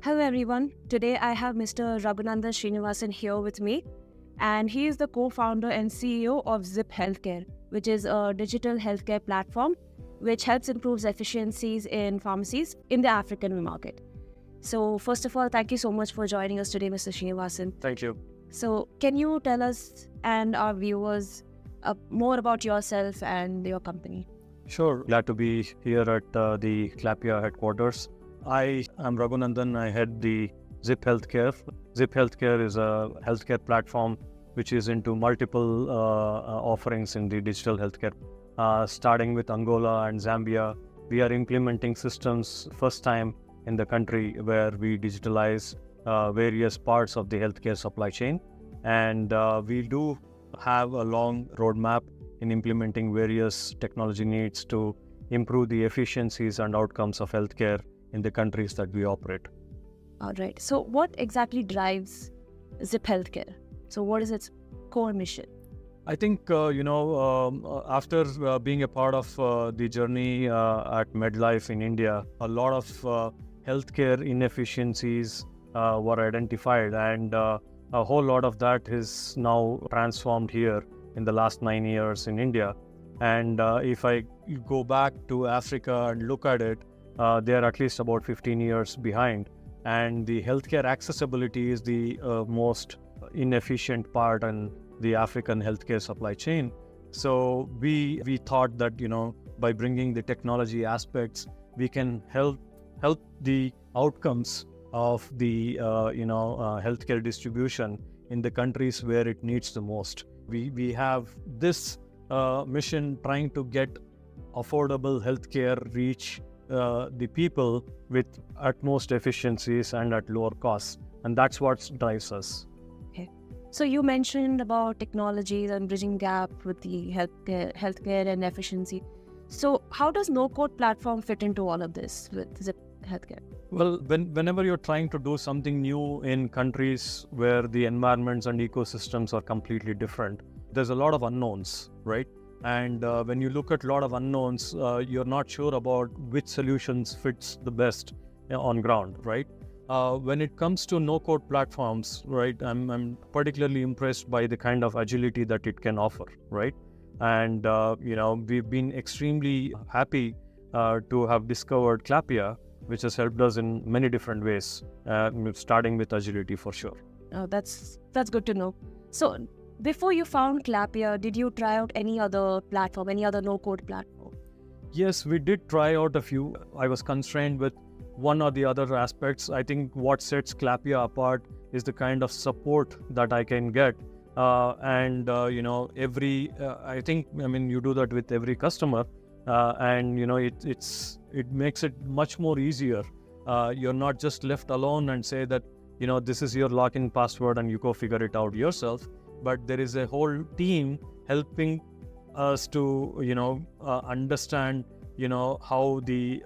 Hello everyone. Today I have Mr. Raghunandan Srinivasan here with me, and he is the co-founder and CEO of Zip Healthcare, which is a digital healthcare platform which helps improve efficiencies in pharmacies in the African market. So first of all, thank you so much for joining us today, Mr. Srinivasan. Thank you. So can you tell us and our viewers more about yourself and your company? Sure. Glad to be here at the Clapia headquarters. I am Raghunandan. I head the Zip Healthcare. Zip Healthcare is a healthcare platform which is into multiple offerings in the digital healthcare. Starting with Angola and Zambia, we are implementing systems first time in the country where we digitalize various parts of the healthcare supply chain. And we do have a long roadmap in implementing various technology needs to improve the efficiencies and outcomes of healthcare in the countries that we operate. All right. So what exactly drives Zip Healthcare? So what is its core mission? I think, after being a part of the journey at MedLife in India, a lot of healthcare inefficiencies were identified, and a whole lot of that is now transformed here in the last 9 years in India. And if I go back to Africa and look at it, they are at least about 15 years behind. And the healthcare accessibility is the most inefficient part in the African healthcare supply chain. So we thought that, by bringing the technology aspects, we can help the outcomes of the healthcare distribution in the countries where it needs the most. We have this mission trying to get affordable healthcare reach the people with utmost efficiencies and at lower costs, and that's what drives us. Okay. So you mentioned about technologies and bridging gap with the healthcare and efficiency. So how does no-code platform fit into all of this with Zip Healthcare? Well, whenever you're trying to do something new in countries where the environments and ecosystems are completely different, there's a lot of unknowns, right? And when you look at a lot of unknowns, you're not sure about which solutions fits the best on ground, right? When it comes to no-code platforms, right, I'm particularly impressed by the kind of agility that it can offer, right? And, we've been extremely happy to have discovered Clapia, which has helped us in many different ways, starting with agility for sure. Oh, that's good to know. So before you found Clapia, did you try out any other platform, any other no-code platform? Yes, we did try out a few. I was constrained with one or the other aspects. I think what sets Clapia apart is the kind of support that I can get. You do that with every customer, and it makes it much more easier. You're not just left alone and say that, this is your login password and you go figure it out yourself. But there is a whole team helping us to, understand, how the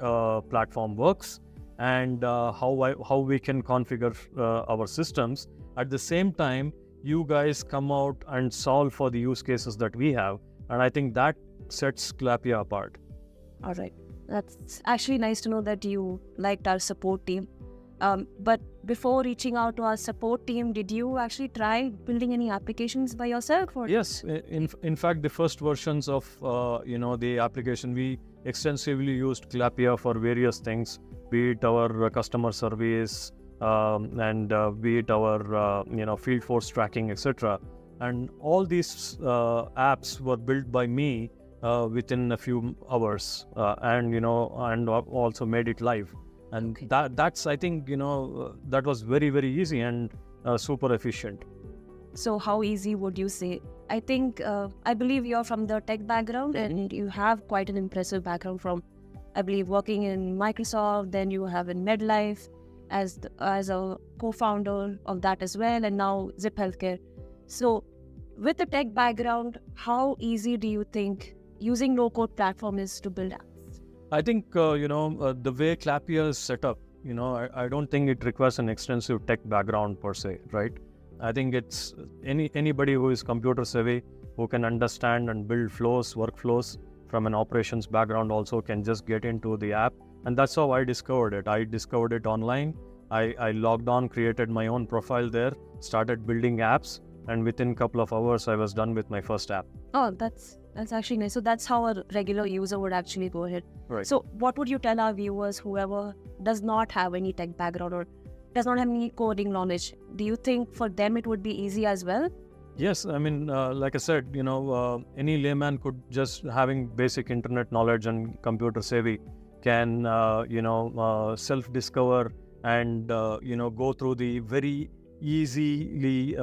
platform works and how we can configure our systems. At the same time, you guys come out and solve for the use cases that we have. And I think that sets Clapia apart. All right. That's actually nice to know that you liked our support team. But before reaching out to our support team, did you actually try building any applications by yourself? Or? Yes. In fact, the first versions of the application, we extensively used Clapia for various things, be it our customer service and be it our field force tracking, etc. And all these apps were built by me within a few hours, and also made it live. And okay. that's I think that was very, very easy and super efficient. So how easy would you say? I think I believe you're from the tech background, and you have quite an impressive background from, I believe, working in Microsoft. Then you have in MedLife as a co-founder of that as well, and now Zip Healthcare. So with the tech background, how easy do you think using no-code platform is to build apps? I think, the way Clapia is set up, I don't think it requires an extensive tech background per se, right? I think it's anybody who is computer savvy, who can understand and build flows, workflows from an operations background also can just get into the app. And that's how I discovered it. I discovered it online. I logged on, created my own profile there, started building apps, and within a couple of hours, I was done with my first app. Oh, that's actually nice. So that's how a regular user would actually go ahead. Right. So what would you tell our viewers, whoever does not have any tech background or does not have any coding knowledge? Do you think for them it would be easy as well? Yes, I mean, like I said, any layman could just having basic internet knowledge and computer savvy can, self-discover and, go through the very easily,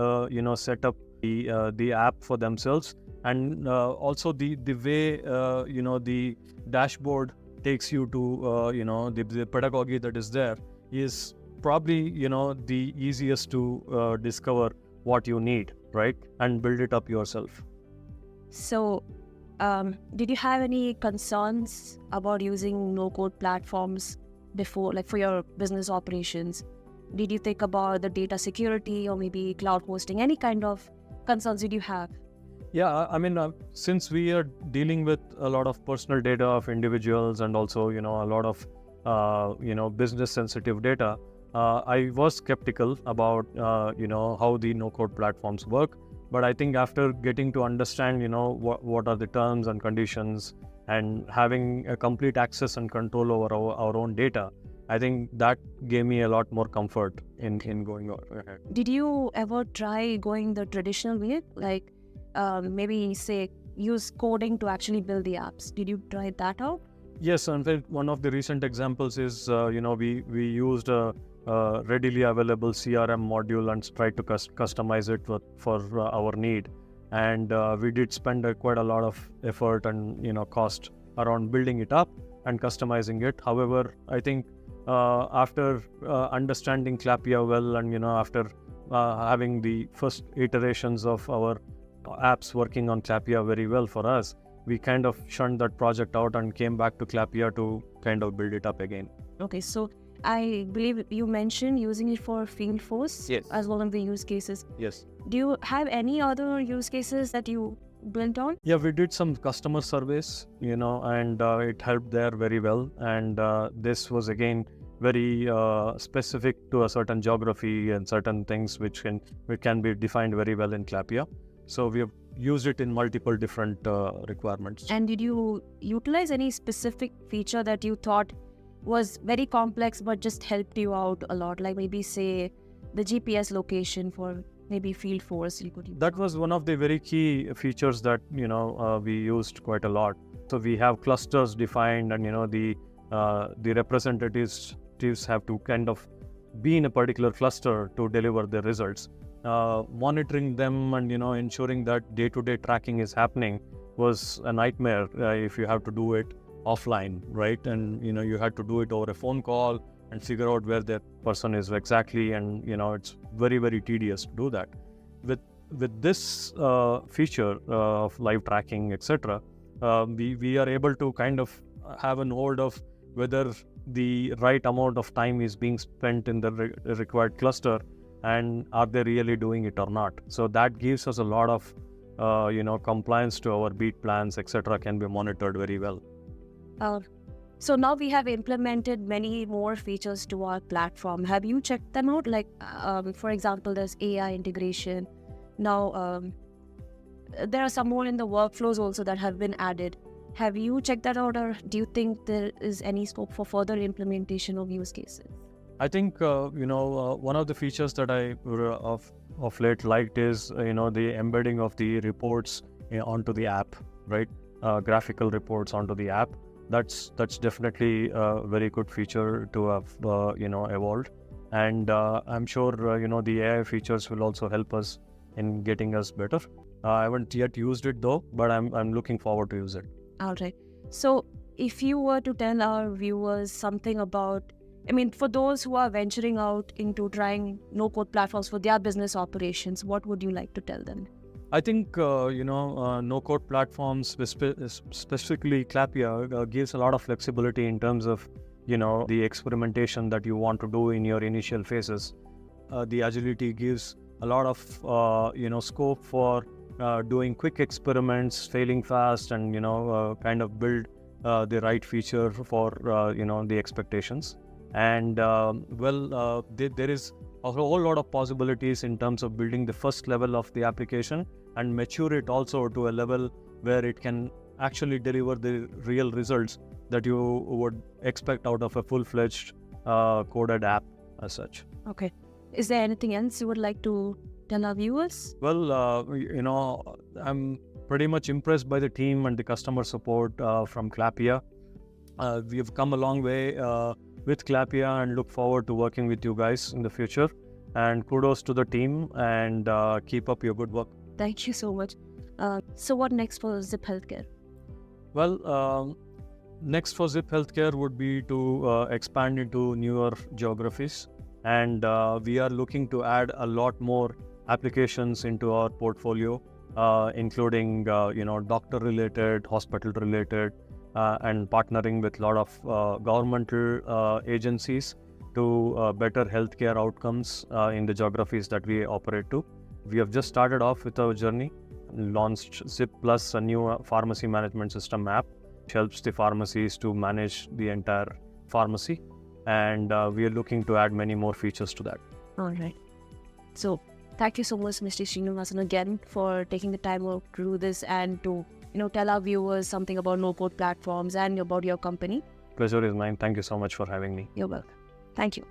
set up the app for themselves. And also the way, the dashboard takes you to, the pedagogy that is there is probably, the easiest to discover what you need, right? And build it up yourself. So did you have any concerns about using no-code platforms before, like for your business operations? Did you think about the data security or maybe cloud hosting? Any kind of concerns did you have? Yeah, I mean, since we are dealing with a lot of personal data of individuals and also, a lot of, business sensitive data, I was skeptical about, how the no-code platforms work. But I think after getting to understand, what are the terms and conditions and having a complete access and control over our own data, I think that gave me a lot more comfort in going ahead. Did you ever try going the traditional way? Like maybe say use coding to actually build the apps. Did you try that out? Yes, in fact, one of the recent examples is, we used a readily available CRM module and tried to customize it for our need. And we did spend quite a lot of effort and, cost around building it up and customizing it. However, I think after understanding Clapia well and, after having the first iterations of our apps working on Clapia very well for us, we kind of shunned that project out and came back to Clapia to kind of build it up again. Okay, so I believe you mentioned using it for field force as one of the use cases. Yes. Do you have any other use cases that you built on? Yeah, we did some customer surveys, and it helped there very well. And this was again very specific to a certain geography and certain things which can be defined very well in Clapia. So we have used it in multiple different requirements. And did you utilize any specific feature that you thought was very complex but just helped you out a lot? Like maybe say the GPS location for maybe field force you could use. That was one of the very key features that we used quite a lot. So we have clusters defined, and the representatives have to kind of be in a particular cluster to deliver the results. Monitoring them and ensuring that day-to-day tracking is happening was a nightmare if you have to do it offline, right? And you had to do it over a phone call and figure out where that person is exactly, and it's very, very tedious to do that. With this feature of live tracking, etc., we are able to kind of have an hold of whether the right amount of time is being spent in the required cluster, and are they really doing it or not. So that gives us a lot of compliance to our beat plans, etc., can be monitored very well. So now we have implemented many more features to our platform. Have you checked them out? Like, for example, there's AI integration. Now, there are some more in the workflows also that have been added. Have you checked that out, or do you think there is any scope for further implementation of use cases? I think, one of the features that I of late liked is, the embedding of the reports onto the app, right? Graphical reports onto the app. That's definitely a very good feature to have, evolved. And I'm sure, the AI features will also help us in getting us better. I haven't yet used it though, but I'm looking forward to use it. All right. So if you were to tell our viewers something about, for those who are venturing out into trying no-code platforms for their business operations, what would you like to tell them? I think, no-code platforms, specifically Clapia, gives a lot of flexibility in terms of, the experimentation that you want to do in your initial phases. The agility gives a lot of, scope for doing quick experiments, failing fast, and, kind of build the right feature for, the expectations. And there is a whole lot of possibilities in terms of building the first level of the application and mature it also to a level where it can actually deliver the real results that you would expect out of a full-fledged coded app as such. Okay. Is there anything else you would like to tell our viewers? Well, I'm pretty much impressed by the team and the customer support from Clapia. We have come a long way with Clapia and look forward to working with you guys in the future. And kudos to the team, and keep up your good work. Thank you so much. So what next for Zip Healthcare? Well, next for Zip Healthcare would be to expand into newer geographies, and we are looking to add a lot more applications into our portfolio, including doctor-related, hospital-related, and partnering with a lot of governmental agencies to better healthcare outcomes in the geographies that we operate to. We have just started off with our journey, launched Zip Plus, a new pharmacy management system app, which helps the pharmacies to manage the entire pharmacy. And we are looking to add many more features to that. All right. So thank you so much, Mr. Srinivasan, again for taking the time out to do this and to tell our viewers something about no-code platforms and about your company. Pleasure is mine. Thank you so much for having me. You're welcome. Thank you.